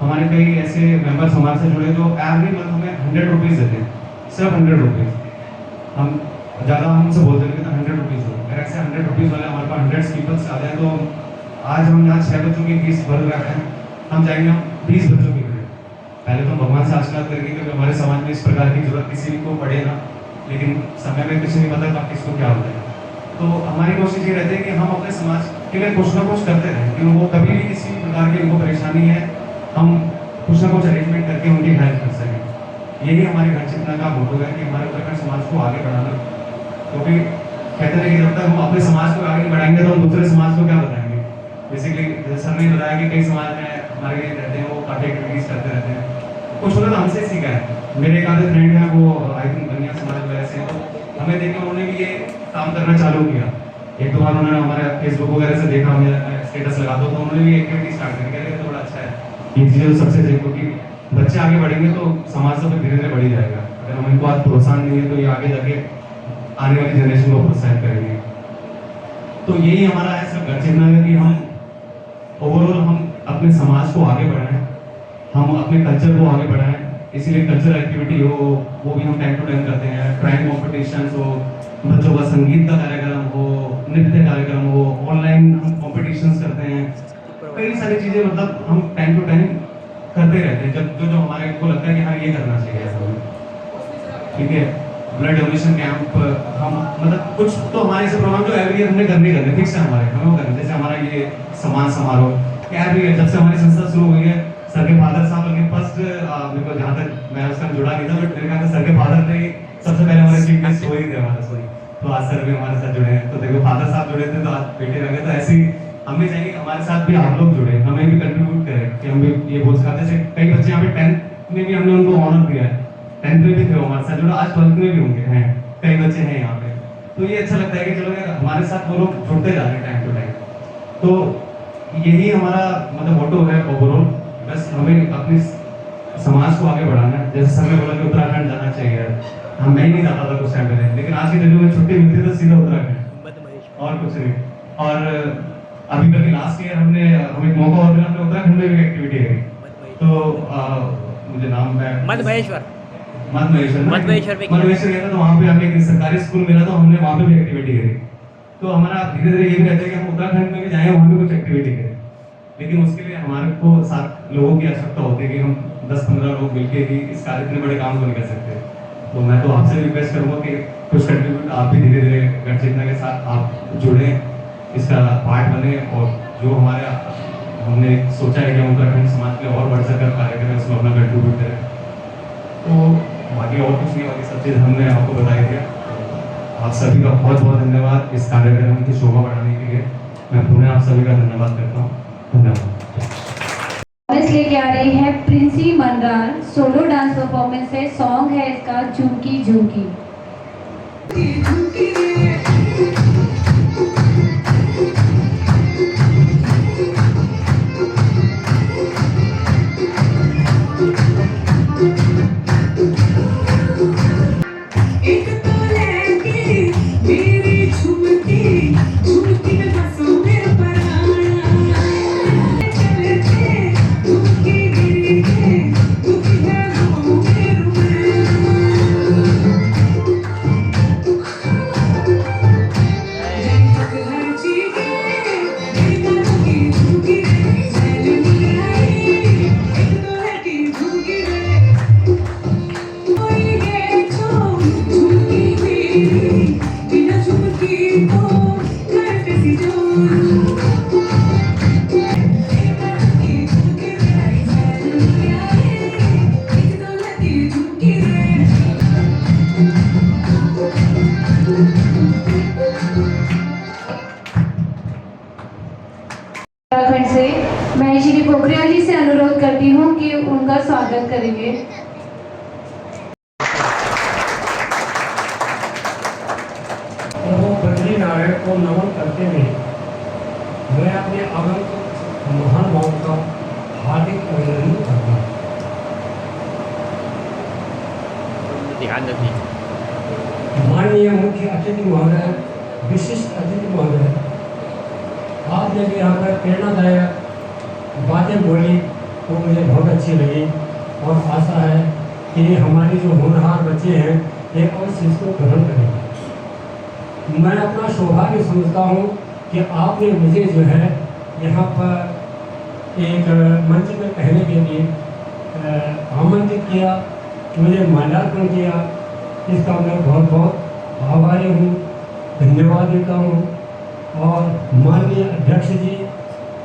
S6: हमारे कई ऐसे मेंबर्स हमारे से जुड़े जो एवरी मंथ हमें 100 रुपीज़ देते हैं, सिर्फ 100 रुपीज़। हम ज़्यादा हमसे बोलते हैं कि 100 रुपीज़ हो, अगर ऐसे 100 रुपीज़ वाले हमारे पास 100 पीपल्स आ जाए तो आज हम यहाँ 6 बच्चों की फीस भर रहे हैं, हम चाहेंगे हम 20 बच्चों की करें। पहले तो भगवान से आशीर्वाद करेंगे क्योंकि हमारे समाज में इस प्रकार की जरूरत किसी को पड़े ना, लेकिन समय में कुछ नहीं पता कब किसको क्या होता है। तो हमारी कोशिश ये रहती है कि हम अपने समाज के लिए कुछ ना कुछ करते रहें, कि वो कभी भी किसी प्रकार की उनको परेशानी है हम कुछ ना कुछ अरेंजमेंट करके उनकी हेल्प कर सकें। यही हमारे घर चितना का मोटो है कि हमारे उत्तराखंड समाज को आगे बढ़ाना, क्योंकि कहते हैं कि जब तक हम अपने समाज को आगे नहीं बढ़ाएंगे तो हम दूसरे समाज को क्या बताएंगे। बेसिकली जैसे सर ने बताया कि कई समाज में हमारे रहते हैं, वो काफ़ी एक्टिविटीज़ करते रहते हैं, कुछ उन्होंने तो हमसे सीखा है। मेरे एक आधे फ्रेंड हैं, वो आई थिंक बनिया समाज में ऐसे, तो हमें देख के उन्होंने भी ये काम करना चालू किया। एक दो बार उन्होंने हमारे फेसबुक वगैरह से देखा, हमें स्टेटस लगा दो, तो उन्होंने भी एक्टिविटी स्टार्ट करी, कहते तो बड़ा अच्छा है ये चीज़ें। तो सबसे देखो कि बच्चे आगे बढ़ेंगे तो समाज तो फिर धीरे धीरे बढ़ ही जाएगा। अगर हम इनको आज प्रोत्साहन देंगे तो ये आगे जाके आने वाली जनरेशन को प्रोत्साहित करेंगे। तो यही हमारा है सब घर चितना है कि हम ओवरऑल हम अपने समाज को आगे बढ़ाएं, हम अपने कल्चर को आगे बढ़ाएं। इसीलिए कल्चरल एक्टिविटी हो वो भी हम टाइम टू टाइम करते हैं, ड्राइंग कॉम्पिटिशन्स हो, बच्चों का संगीत का कार्यक्रम हो, नृत्य कार्यक्रम हो, ऑनलाइन हम कॉम्पिटिशन्स करते हैं, कई सारी चीज़ें मतलब हम टाइम टू टाइम करते रहते हैं जब जो हमारे को लगता है कि हाँ ये करना चाहिए ऐसा। ठीक है, ब्लड डोनेशन कैंप हम मतलब कुछ तो हमारे ऐसे प्रोग्राम जो एवरी ईयर हमने करने फिक्स है हमारे, हमें वो करने। जैसे हमारा ये सम्मान समारोह एवरी ईयर जब से हमारी संस्था शुरू हुई है, सर के फादर साहब ने फर्स्ट, मेरे को जहाँ तक मैं उसका जुड़ा नहीं था, बट मेरे ख्याल से सर के फादर थे सबसे पहले हमारे चीफ गेस्ट हो ही थे हमारे, सॉरी। तो आज सर भी हमारे साथ जुड़े हैं, तो देखो फादर साहब जुड़े थे तो आज बेटे लगे, तो ऐसे ही हमें चाहिए कि हमारे साथ भी आप लोग जुड़े, हमें भी कंट्रीब्यूट करें कि हम भी ये बोल सकते हैं। जैसे कई बच्चे यहाँ पे 10th में भी हमने उनको ऑनर दिया है, 10th में भी थे हमारे साथ जुड़े, आज 12th में भी होंगे, हैं कई बच्चे हैं यहाँ पे। तो ये अच्छा लगता है कि चलो यार हमारे साथ वो लोग जुड़ते जा रहे हैं टाइम टू टाइम। तो यही हमारा मतलब मोटो है ओवरऑल, बस हमें अपने समाज को आगे बढ़ाना है। जैसे सर ने बोला कि उत्तराखंड जाना चाहिए, हम मैं ही नहीं जाता था कुछ टाइम पहले, लेकिन आज के दिन में छुट्टी मिलती है तो सीधा उत्तराखंड और कुछ नहीं। और अभी कभी लास्ट ईयर हमें एक मौका और मिला, हमने उत्तराखंड में भी एक्टिविटी करी। तो मुझे नाम
S1: मध्य महेश्वर
S6: गया था, तो वहाँ पे हमें एक सरकारी स्कूल मिला, तो हमने वहाँ पे भी एक्टिविटी करी। तो हमारा धीरे धीरे ये भी रहता है कि हम उत्तराखंड में भी जाएं, वहाँ पे कुछ एक्टिविटी करें, लेकिन उसके लिए हमारे को 7 लोगों की आवश्यकता होती है कि हम 10-15 लोग मिलकर ही इस कार्य इतने बड़े काम को नहीं कर सकते। तो मैं तो आपसे रिक्वेस्ट करूँगा कि कुछ कंट्रीब्यूट आप भी धीरे धीरे घर चितना के साथ आप जुड़ें, इसका पार्ट बने, और जो हमारे हमने सोचा है कि हम उत्तराखंड समाज के और बढ़ चढ़कर कार्य करें, उसमें अपना कंट्रीब्यूट करें। तो बाकी और कुछ नहीं, बाकी सब चीज़ हमने आपको बताई दिया। आप सभी का बहुत बहुत धन्यवाद इस कार्यक्रम की शोभा बढ़ाने के लिए। मैं पुनः आप सभी का धन्यवाद करता हूँ। धन्यवाद।
S2: लेके आ रही है Princy Manrar, solo dance performance है, सॉन्ग है इसका झुमकी झुमकी। उत्तराखंड से मैं श्री पोखरियाल जी से अनुरोध करती हूँ कि उनका स्वागत करेंगे।
S7: प्रभु बद्रीनारायण को नमन करते हुए मैं अपने आगंतुक महान भाव का हार्दिक अभिनंदन करता हूँ।
S1: ध्यान रखिए।
S7: माननीय मुख्य अतिथि महोदय, विशिष्ट अतिथि महोदय, आपने भी यहाँ पर प्रेरणादायक बातें बोली तो मुझे बहुत अच्छी लगी, और आशा है कि हमारे जो होनहार बच्चे हैं ये अवश्य इसको ग्रहण करेंगे। मैं अपना सौभाग्य समझता हूँ कि आपने मुझे जो है यहाँ पर एक मंच पर कहने के लिए आमंत्रित किया, मुझे माल्यार्पण किया, इसका मैं बहुत बहुत आभारी हूँ, धन्यवाद देता हूँ। और माननीय अध्यक्ष जी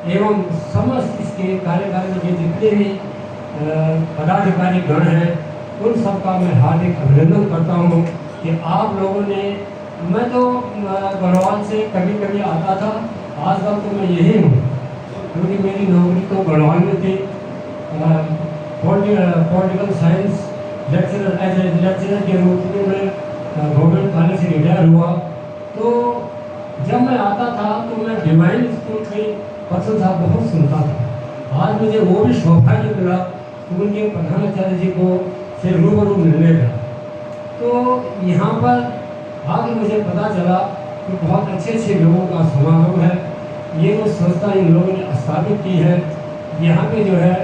S7: एवं समस्त इसके कार्यकारिणी के जितने भी पदाधिकारी गण हैं उन सबका मैं हार्दिक अभिनंदन करता हूँ कि आप लोगों ने, मैं तो गढ़वाल से कभी कभी आता था, आजकल तो मैं यही हूँ क्योंकि मेरी नौकरी तो गढ़वाल में थी। Political science lecturer, as a lecturer के रूप में मैं गवर्नमेंट कॉलेज से रिटायर हुआ। तो जब मैं आता था तो मैं डिवाइन स्कूल की प्रशंसा बहुत सुनता था। आज मुझे वो भी सौभाग्य मिला कि उनके प्रधानाचार्य जी को से रूबरू मिलने का। तो यहाँ पर आगे मुझे पता चला कि बहुत अच्छे अच्छे लोगों का समागम है। ये जो संस्था इन लोगों ने स्थापित की है, यहाँ पे जो है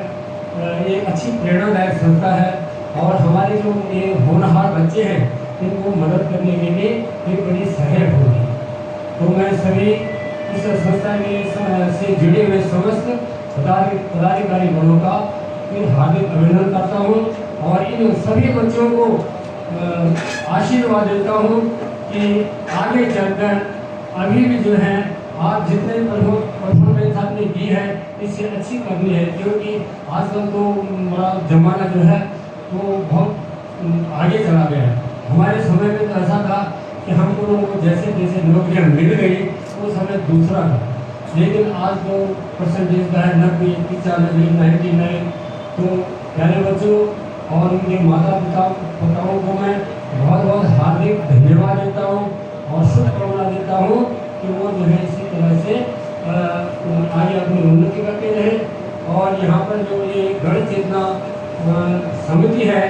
S7: ये अच्छी प्रेरणादायक संस्था है और हमारे जो ये होनहार बच्चे हैं इनको मदद करने के लिए एक बड़ी सहायक होगी। तो मैं सभी इस संस्था के से जुड़े हुए समस्त पदाधिकारी गणों का फिर हार्दिक अभिनंदन करता हूँ और इन सभी बच्चों को आशीर्वाद देता हूँ कि आगे चलकर अभी भी जो है आप जितने परफॉर्मेंस आपने की है इससे अच्छी करनी है, क्योंकि आजकल तो बड़ा जमाना जो है वो बहुत आगे चला गया है। हमारे समय में तो ऐसा था कि हम लोगों को जैसे जैसे नौकरियाँ मिल गई वो समय दूसरा था, लेकिन आज तो परसेंटेज का है 90, 95, 99। तो प्यारे बच्चों और उनके माता पिताओं को मैं बहुत बहुत हार्दिक धन्यवाद देता हूँ और शुभकामना देता हूँ कि वो जो है इसी तरह से आगे अपनी उन्नति करते रहे। और यहाँ पर जो ये गण चेतना समिति है,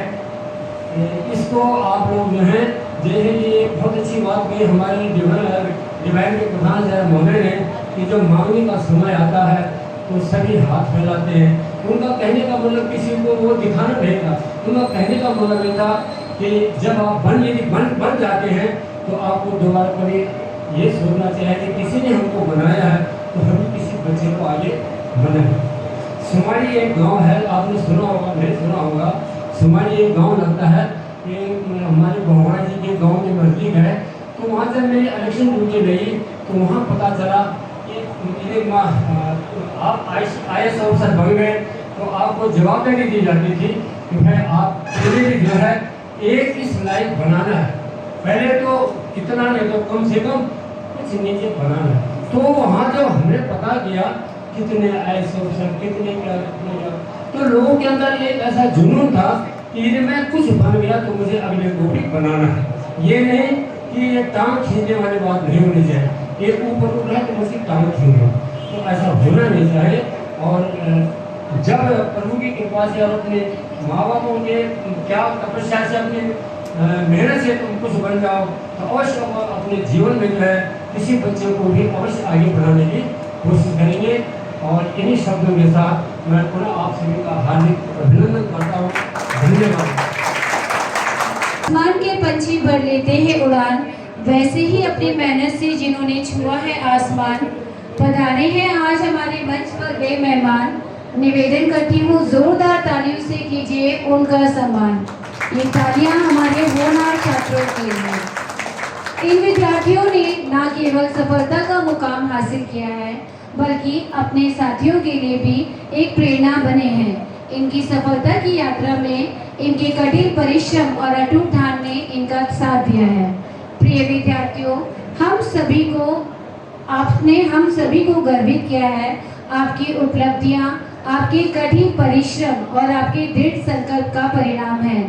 S7: इसको आप लोग जो है जैसे ये बहुत अच्छी बात कही हमारे डिवाइन के प्रधान साहब महोदय ने कि जब मांगने का समय आता है तो सभी हाथ फैलाते हैं। उनका कहने का मतलब किसी को वो दिखाना नहीं था, उनका कहने का मतलब ये था कि जब आप बन जाते हैं तो आपको दोबारा कभी ये सोचना चाहिए कि किसी ने हमको बनाया है तो हम किसी बच्चे को आगे बनाएं। सुमारी एक गांव है, आपने सुना होगा नहीं सुना होगा, सुमारी एक गांव लगता है कि हमारे भगवान जी के गांव के नज़दीक है। तो वहाँ जब मेरी इलेक्शन ड्यूटी रही तो वहाँ पता चला कि आप IAS ऑफिसर बन गए तो आपको जवाबदारी दी जाती थी कि भाई आप जो है एक इस लाइक बनाना है। पहले तो इतना नहीं तो कम से कम कुछ नीचे बनाना है। तो वहाँ जब हमने पता किया कितने IAS ऑफिसर कितने क्या, तो लोगों के अंदर एक ऐसा जुनून था कि यदि मैं कुछ बन गया तो मुझे अगले को भी बनाना है। ये नहीं कि ये टांग खींचने वाली बात नहीं होनी चाहिए, ये ऊपर उठ रहा है तो मुझे टांग खींच लो, तो ऐसा होना नहीं चाहिए। और जब प्रभु की कृपा से और अपने माँ बापों के क्या तपस्या से अपनी मेहनत से तुम कुछ बन जाओ तो अवश्य अपने जीवन में जो है किसी बच्चे को भी अवश्य आगे बढ़ाने की कोशिश करेंगे। और इन्हीं शब्दों के साथ मैं पुनः आप सभी का हार्दिक अभिनंदन करता हूँ। धन्यवाद।
S2: आसमान के पंछी भर लेते हैं उड़ान, वैसे ही अपनी मेहनत से जिन्होंने छुआ है आसमान, पधारे हैं आज हमारे मंच पर वे मेहमान। निवेदन करती हूँ जोरदार तालियों से कीजिए उनका सम्मान। ये तालियां हमारे होनहार छात्रों के लिए। इन विद्यार्थियों ने न केवल सफलता का मुकाम हासिल किया है बल्कि अपने साथियों के लिए भी एक प्रेरणा बने हैं। इनकी सफलता की यात्रा में इनके कठिन परिश्रम और अटूट ध्यान ने इनका साथ दिया है। प्रिय विद्यार्थियों, हम सभी को गर्वित किया है। आपकी उपलब्धियां आपके कठिन परिश्रम और आपके दृढ़ संकल्प का परिणाम है।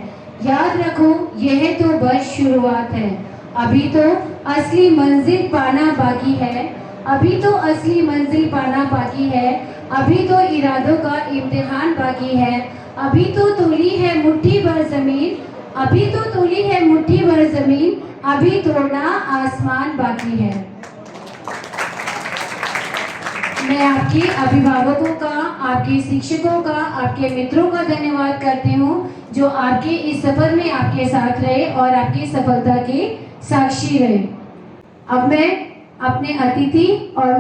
S2: याद रखो, यह तो बस शुरुआत है, अभी तो असली मंजिल पाना बाकी है। अभी तो असली मंजिल पाना बाकी है, अभी तो इरादों का इम्तिहान बाकी है। अभी तो तोली है मुट्ठी भर जमीन, अभी तो तोली है मुट्ठी भर जमीन, अभी तोड़ना आसमान बाकी है। मैं आपके अभिभावकों का, आपके शिक्षकों का, आपके मित्रों का धन्यवाद करती हूँ जो आपके इस सफर में आपके साथ रहे और आपकी सफलता के साक्षी रहे। अब मैं अपने अतिथि और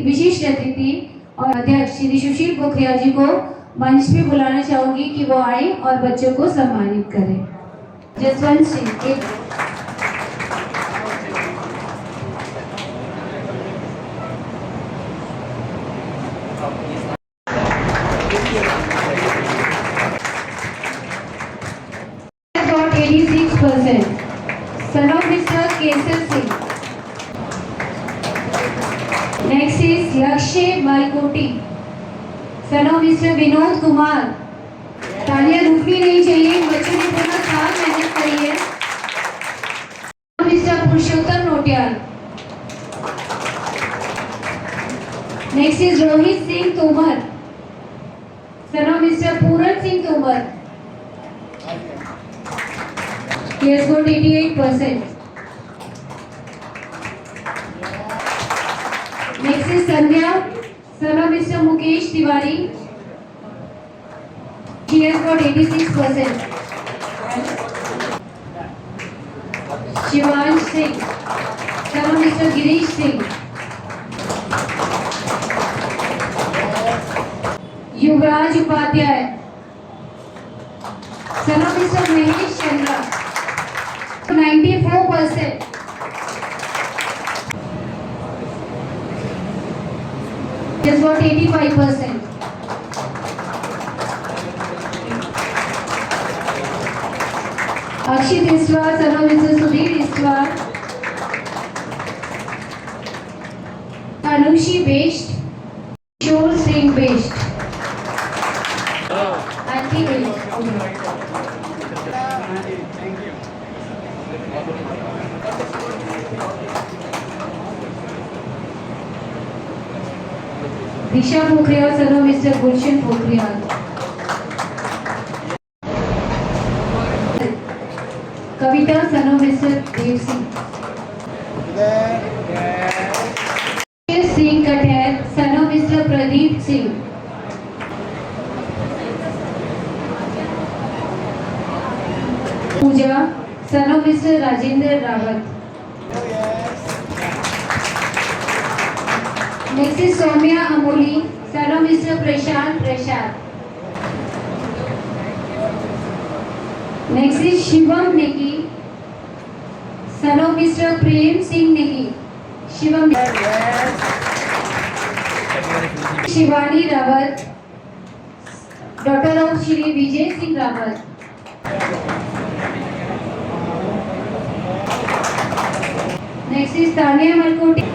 S2: विशिष्ट अतिथि और अध्यक्ष श्री सुशील पोखरियाल जी को मंच पे बुलाना चाहूंगी कि वो आए और बच्चों को सम्मानित करें। Jaswant Singh. percent. Son of Mr. Kesar Singh. Next is Lakshay Malkoti. Son of Mr. Vinod Kumar. तालियां रुकनी नहीं चाहिए, बच्चों ने बहुत खास मेहनत करी है. Mr. Purushottam Notiyal. Next is Rohit Singh Tomar. Son of Mr. Puran Singh Tomar. He has got 88%. Next is Sandhya, son of Mr. Mukesh Tiwari. He has got 86%. Shivansh Singh, son of Mr. Girish Singh. Yuvraj Upadhyay, son of Mr. Mahesh Chandra. 94%. He has got 85%. Akshit Iswar, son of Mr. Sudhir Iswar. Anushi Best, Shor Singh Best. Auntie Disha Pokhriyal, son of Mr. Gulshan Pokhriyal. Kavita, son of Mr. Dev Singh. Singh Kathir, son of Mr. Pradeep Singh. Pooja, son of Mr. Rajendra Rawat. Next is Soumya Amoli, son of Mr. Prashant Prasad. Next is Shivam Negi, son of Mr. Prem Singh Negi. Shivam. Shivani Rawat, daughter of Shri Vijay Singh Rawat. Next is Tanya Malkoti.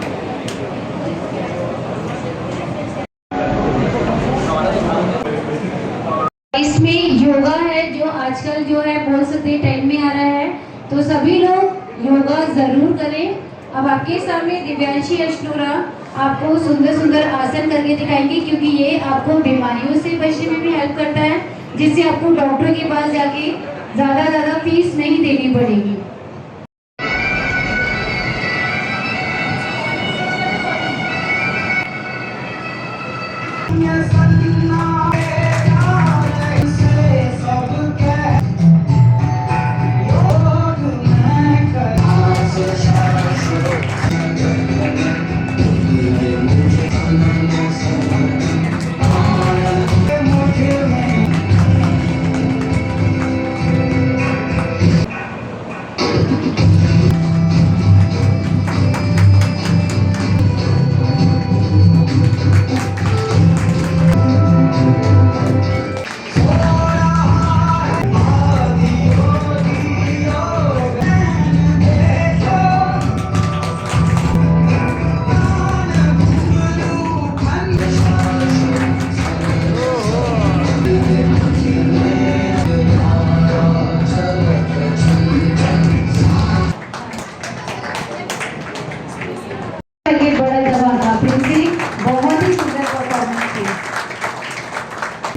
S2: इसमें योगा है जो आजकल जो है बोल सकते time में आ रहा है, तो सभी लोग योगा जरूर करें. अब आपके सामने दिव्यांशी अश्नोरा आपको सुंदर सुंदर आसन करके दिखाएंगे, क्योंकि ये आपको बीमारियों से बचने में भी हेल्प करता है, जिससे आपको डॉक्टर के पास जाके ज़्यादा फीस नहीं देनी पड़ेगी.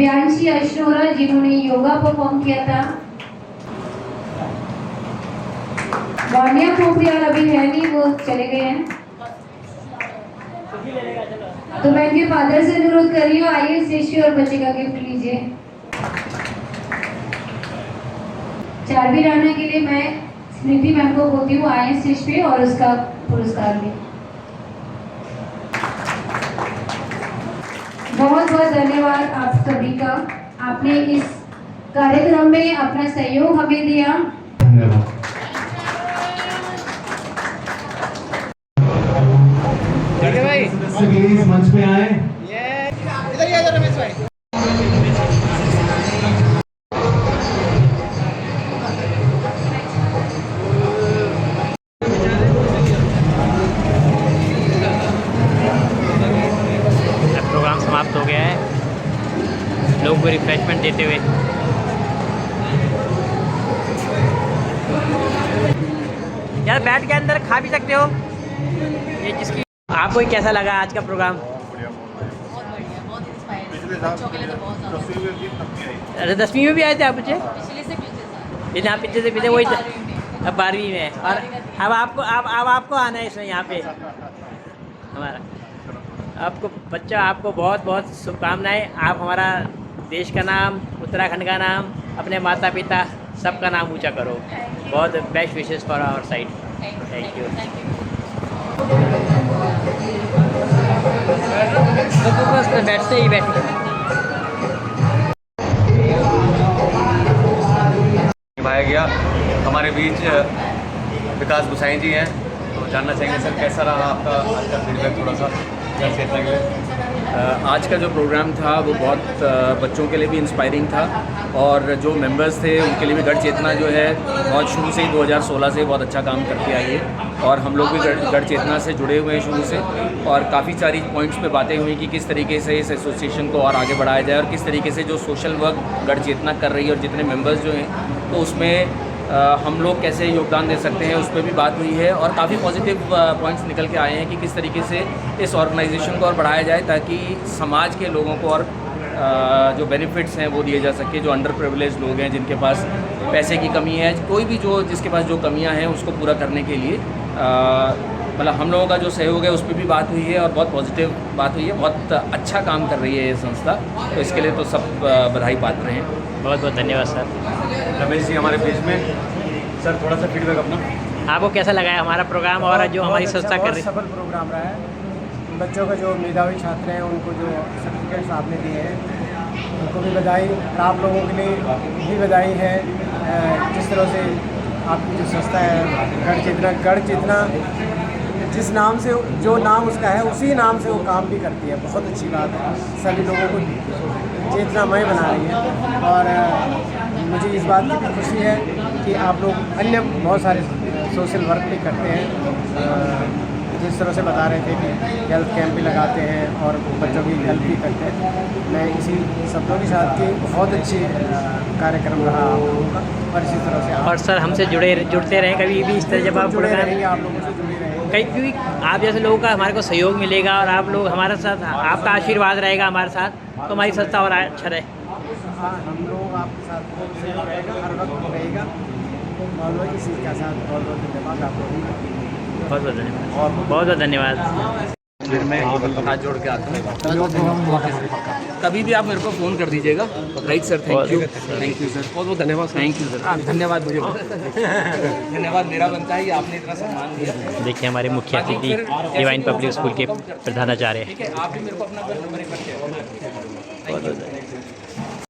S2: दिव्यांशी अश्नोरा जिन्होंने योगा परफॉर्म किया था. वानिया पोखरियाल अभी है नहीं, वो चले गए हैं. तो मैं इनके फादर से अनुरोध कर रही हूँ, आइए स्टेज पे और बच्चे का गिफ्ट लीजिए. चारवी राणा के लिए मैं स्मृति मैम को बोलती हूँ आए स्टेज पे और उसका पुरस्कार लें. बहुत बहुत धन्यवाद आप सभी का, आपने इस कार्यक्रम में अपना सहयोग हमें दिया.
S6: धन्यवाद. प्लीज मंच पे आए.
S5: इधर ही आ जाओ रमेश भाई.
S1: लोगों को रिफ्रेशमेंट देते हुए। यार बैठ के अंदर खा भी सकते हो ये जिसकी। आपको कैसा लगा आज का प्रोग्राम? अरे 10वीं में भी आए थे आप? मुझे यहाँ पीछे से पीछे वही अब 12वीं में। और अब आपको आना है इसमें यहाँ पे हमारा। आपको बच्चा, आपको बहुत बहुत शुभकामनाएं। आप हमारा देश का नाम, उत्तराखंड का नाम, अपने माता पिता सबका नाम ऊंचा करो। बहुत best wishes for our side. Thank you. तो बस बैठते ही बैठे
S6: निभाया गया। हमारे बीच विकास गुसाई जी हैं, तो जानना चाहेंगे सर कैसा रहा आपका आज का फीडबैक थोड़ा सा गढ़ चेतना के लिए।
S8: आज का जो प्रोग्राम था वो बहुत बच्चों के लिए भी इंस्पायरिंग था और जो मेंबर्स थे उनके लिए भी गढ़ चेतना जो है बहुत शुरू से ही 2016 से बहुत अच्छा काम करती आई है और हम लोग भी गढ़ चेतना से जुड़े हुए हैं शुरू से। और काफ़ी सारी पॉइंट्स पे बातें हुई कि किस तरीके से इस एसोसिएशन को और आगे बढ़ाया जाए और किस तरीके से जो सोशल वर्क गढ़ चेतना कर रही है और जितने मेंबर्स जो हैं तो उसमें हम लोग कैसे योगदान दे सकते हैं उस पर भी बात हुई है। और काफ़ी पॉजिटिव पॉइंट्स निकल के आए हैं कि किस तरीके से इस ऑर्गेनाइजेशन को और बढ़ाया जाए ताकि समाज के लोगों को और जो बेनिफिट्स हैं वो दिए जा सके। जो अंडर प्रिविलेज लोग हैं, जिनके पास पैसे की कमी है, कोई भी जो जिसके पास जो कमियां हैं उसको पूरा करने के लिए मतलब हम लोगों का जो सहयोग है उस पर भी बात हुई है और बहुत पॉजिटिव बात हुई है। बहुत अच्छा काम कर रही है ये संस्था, तो इसके लिए तो सब बधाई पात्र हैं।
S1: बहुत बहुत धन्यवाद सर।
S6: रमेश जी हमारे बीच में। सर थोड़ा सा फीडबैक अपना।
S1: आपको कैसा लगा है हमारा प्रोग्राम और जो हमारी संस्था कर रही है?
S5: सफल प्रोग्राम रहा है। बच्चों का जो मेधावी छात्र हैं उनको जो सर्टिफिकेट्स आपने दिए हैं उनको भी बधाई। और आप लोगों के लिए भी बधाई है। जिस तरह से आपकी जो संस्था है गढ़ चेतना जिस नाम से, जो नाम उसका है उसी नाम से वो काम भी करती है। बहुत अच्छी बात है, सभी लोगों को चेतनामय बना रही है। और मुझे इस बात की भी खुशी है कि आप लोग अन्य बहुत सारे सोशल वर्क भी करते हैं। जिस तरह से बता रहे थे कि हेल्थ कैंप भी लगाते हैं और बच्चों की हेल्प भी करते हैं। मैं इसी शब्दों के साथ कि बहुत अच्छी कार्यक्रम रहा आप लोगों का और इसी तरह से
S1: और सर हमसे जुड़ते रहें कभी भी इस तरह जब आप
S5: जुड़े रहेंगे, आप लोगों से जुड़े रहेंगे।
S1: कहीं क्योंकि आप जैसे लोगों का हमारे को सहयोग मिलेगा और आप लोग हमारे साथ, आपका आशीर्वाद रहेगा हमारे साथ, तो हमारी संस्था और अच्छा रहे।
S5: हाँ, हम लोग आपके साथ सहयोग रहेगा, हर वक्त रहेगा। और इसी के साथ बहुत बहुत धन्यवाद आप लोगों का।
S1: बहुत बहुत धन्यवाद। बहुत बहुत धन्यवाद।
S8: फिर मैं हाथ जोड़ के आता हूँ। कभी भी आप मेरे को फ़ोन कर दीजिएगा। Right sir, thank you sir, बहुत बहुत धन्यवाद। थैंक यू सर, धन्यवाद। मुझे धन्यवाद मेरा बनता है कि आपने इतना सम्मान दिया।
S1: देखिए हमारे मुख्य अतिथि डिवाइन पब्लिक स्कूल के प्रधानाचार्य हैं।
S8: ठीक है, आप भी मेरे को अपना नंबर एक बार शेयर करना।